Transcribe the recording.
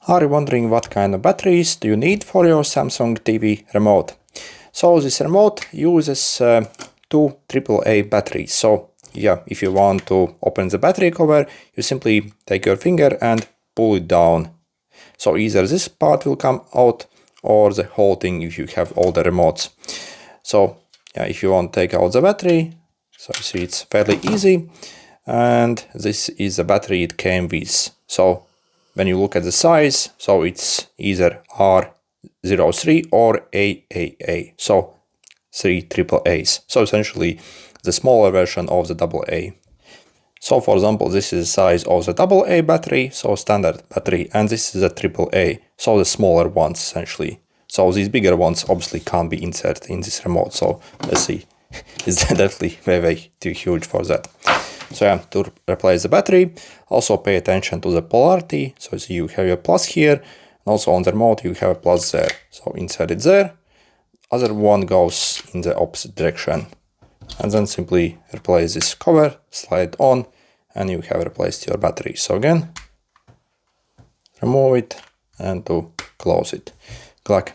Are you wondering what kind of batteries do you need for your Samsung TV remote? So this remote uses two AAA batteries. So yeah, if you want to open the battery cover, you simply take your finger and pull it down. So either this part will come out or the whole thing if you have all the remotes. So yeah, if you want to take out the battery, so you see it's fairly easy. And this is the battery it came with. So when you look at the size, so it's either R03 or AAA. So 3 AAAs. So essentially the smaller version of the AA. So for example, this is the size of the AA battery, so standard battery, and this is a AAA, so the smaller ones essentially. So these bigger ones obviously can't be inserted in this remote, so let's see, it's definitely way too huge for that. So yeah, to replace the battery, also pay attention to the polarity, so you have your plus here, and also on the remote you have a plus there, so insert it there, other one goes in the opposite direction. And then simply replace this cover, slide it on, and you have replaced your battery. So again, remove it and to close it. Good luck.